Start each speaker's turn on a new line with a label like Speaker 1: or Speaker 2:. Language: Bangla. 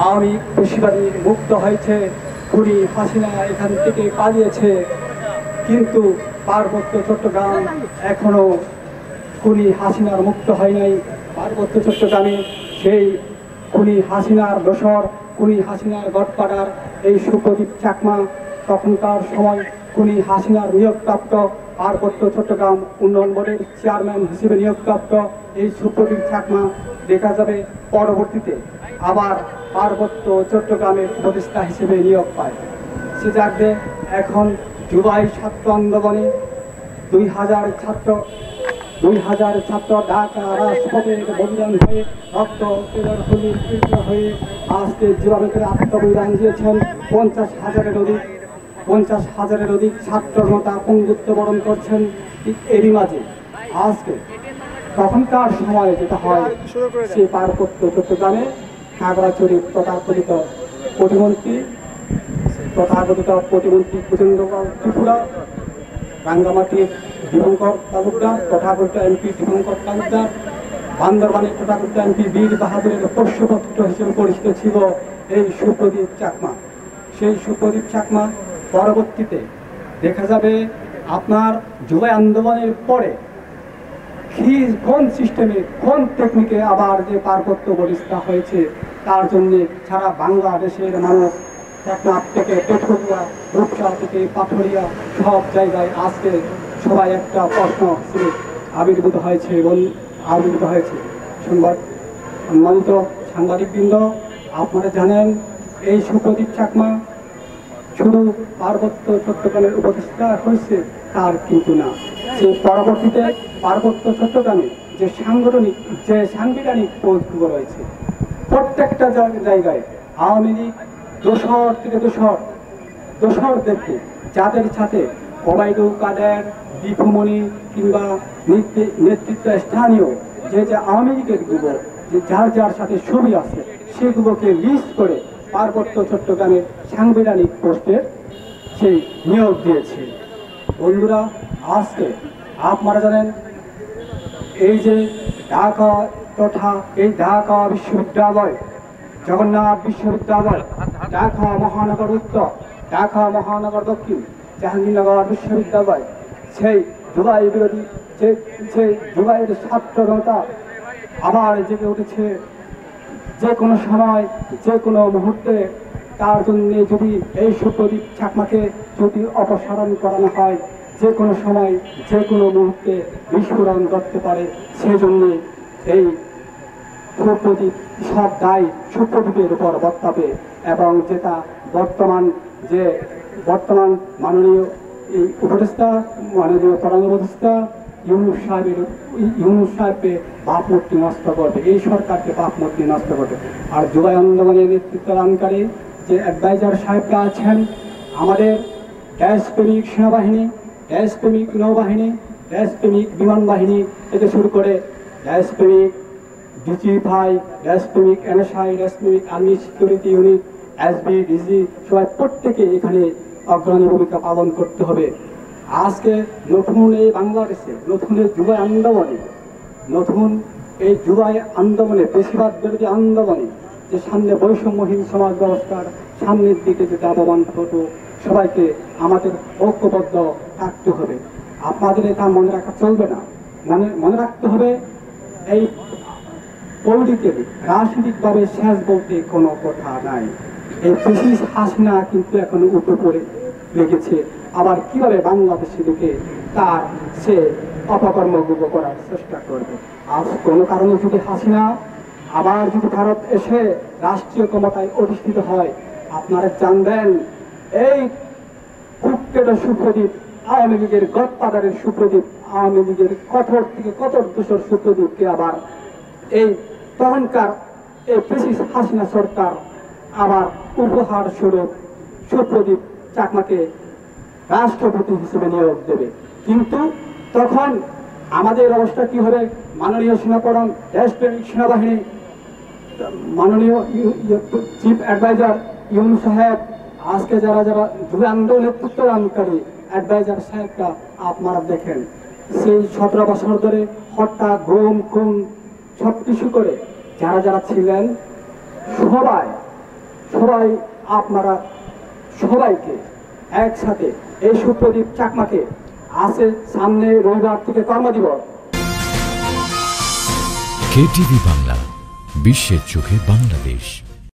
Speaker 1: আওয়ামী পেশিবাদী মুক্ত হয়েছে, খুনি হাসিনা এখান থেকে পালিয়েছে, কিন্তু পার্বত্য চট্টগ্রাম এখনো খুনি হাসিনার মুক্ত হয় নাই। পার্বত্য চট্টগ্রামে সেই খুনি হাসিনার দোসর, খুনি হাসিনার গডফাদার এই সুপ্রদীপ চাকমা তখনকার সময় খুনি হাসিনার নিয়োগপ্রাপ্ত পার্বত্য চট্টগ্রাম উন্নয়ন বোর্ডের চেয়ারম্যান হিসেবে নিয়োগপ্রাপ্ত এই সুপ্রদীপ চাকমা দেখা যাবে পরবর্তীতে আবার পার্বত্য চট্টগ্রামের উপদেষ্টা হিসেবে নিয়োগ পায়। সে যাকে এখন জুলাই ছাত্র আন্দোলনে 2000 ছাত্র ঢাকা রাজপথে বলিদান হয়ে রক্ত হয়ে আজকে যেভাবে করে আত্মবলিদান দিয়েছেন 50,000-এর অধিক ছাত্র নেতা পঙ্গুত্ব বরণ করছেন। এরই মাঝে আজকে তখনকার সময়ে যেটা হয় সে পার্বত্য চট্টগ্রামে খাগড়াছড়ি তথাকথিত প্রতিমন্ত্রী কুচেন্দ্রপাল ত্রিপুরা, রাঙ্গামাটির দীপঙ্কর তালুকদার তথাকথিত এমপি দীপঙ্কর তালুকদার, বান্দরবানের তথাকথিত এমপি বীর বাহাদুরের পোষ্যপুত্র হিসেবে পরিচিত ছিল এই সুপ্রদীপ চাকমা। সেই সুপ্রদীপ চাকমা পরবর্তীতে দেখা যাবে আপনার জুলাই আন্দোলনের পরে কোন সিস্টেমে কোন টেকনিকে আবার যে পার্বত্য বলিষ্ঠা হয়েছে তার জন্যে সারা বাংলাদেশের মানুষ টেকনাফ থেকে পেটুরিয়া, রূপসা থেকে পাথরিয়া সব জায়গায় আজকে সবাই একটা প্রশ্ন হিসেবে আবির্ভূত হয়েছে। সম্মানিত সাংবাদিকবৃন্দ, আপনারা জানেন এই সুপ্রদীপ চাকমা শুধু পার্বত্য চট্টগ্রামের উপদেষ্টা হয়েছে তার কিন্তু না, সে পরবর্তীতে পার্বত্য চট্টগ্রামে যে সাংবিধানিক পোস্টগুলো রয়েছে প্রত্যেকটা জায়গায় আওয়ামী লীগ দোসরদেরকে যাদের সাথে ওবায়দুল কাদের, দীপুমণি কিংবা নেতৃত্ব স্থানীয় যে আওয়ামী লীগের গুলো যে যার সাথে ছবি আছে সেগুলোকে লিস্ট করে পার্বত্য চট্টগ্রামের সাংবিধানিক পোস্টে সেই নিয়োগ দিয়েছে। বন্ধুরা, আজকে আপনারা জানেন এই যে ঢাকা তথা এই ঢাকা বিশ্ববিদ্যালয়, জগন্নাথ বিশ্ববিদ্যালয়, ঢাকা মহানগর উত্তর, ঢাকা মহানগর দক্ষিণ, জাহাঙ্গীরনগর বিশ্ববিদ্যালয়, সেই জুলাই বিরোধী সেই জুলাইয়ের ছাত্র জনতা আবার জেগে উঠেছে। যে কোনো সময় যে কোনো মুহূর্তে তার জন্য যদি এই সুপ্রদীপ চাকমাকে যদি অপসারণ করানো হয়, যে কোনো সময় যে কোনো মুহূর্তে বিস্ফোরণ করতে পারে। সেজন্য এই সুপ্রদীপ সব দায় সুপ্রদীপের উপর বর্তাবে এবং যেটা বর্তমান মাননীয় এই উপদেষ্টা, মাননীয় প্রধান উপদেষ্টা ইউনূস সাহেবকে ভাবমূর্তি নষ্ট করবে, এই সরকারকে ভাবমূর্তি নষ্ট করবে। আর জুলাই আন্দোলনের নেতৃত্ব দানকারী যে অ্যাডভাইজার সাহেবরা আছেন, আমাদের দেশপ্রেমিক সেনাবাহিনী, দেশপ্রেমিক নৌবাহিনী, দেশপ্রেমিক বিমান বাহিনী থেকে শুরু করে দেশপ্রেমিক ডিজিএফআই, দেশপ্রেমিক এনএসআই, দেশপ্রেমিক army security unit, SB, DG সবাই প্রত্যেকে এখানে অগ্রণী ভূমিকা পালন করতে হবে। আজকে নতুন এই বাংলাদেশে নতুন এই জুলাই আন্দোলনে বেশিরভাগ বিরোধী আন্দোলনে যে সামনে বৈষম্যহীন সমাজ ব্যবস্থার সামনের দিকে যে আহ্বান হতো, সবাইকে আমাদের ঐক্যবদ্ধ থাকতে হবে। আপনাদের এটা মনে রাখা চলবে না, মনে রাখতে হবে এই পলিটিক্যালি রাজনৈতিকভাবে শেষ বলতে কোনো কথা নাই। এই ফ্যাসিস্ট হাসিনা কিন্তু এখন উঠে পড়ে লেগেছে, আবার কিভাবে বাংলাদেশে ঢুকে তার সে অপকর্মগুলো করার চেষ্টা করবে। আজ কোনো কারণে যদি হাসিনা আবার যদি ভারত এসে রাষ্ট্রীয় ক্ষমতায় অধিষ্ঠিত হয়, আপনারা জানবেন এই কুখ্যাত সুপ্রদীপ, আওয়ামী লীগের গডফাদারের সুপ্রদীপ, আওয়ামী লীগের কঠোর থেকে কঠোর দোষর সুপ্রদীপকে আবার এই তখনকার এই ফ্যাসিস্ট হাসিনা সরকার আবার উপহার স্বরূপ সুপ্রদীপ চাকমাকে রাষ্ট্রপতি হিসেবে নিয়োগ দেবে। কিন্তু তখন আমাদের অবস্থা কি হবে? মাননীয় সেনাপ্রধান, দেশপ্রেমিক সেনাবাহিনী, মাননীয় চিফ অ্যাডভাইজার ইউনূস সাহেব, আজকে যারা জুলাই আন্দোলনের নেতৃত্ব দানকারী অ্যাডভাইজার সাহেবটা আপনারা দেখেন, সেই 17 বছর ধরে হত্যা, গুম, খুন সব কিছু করে যারা ছিলেন সবাই সবাই আপনারা সবাইকে একসাথে এই সুপ্রদীপ চাকমাকে আসে সামনে রবিবার থেকে কর্মদিবস।
Speaker 2: কেটিভি বাংলা, বিশ্বের চোখে বাংলাদেশ।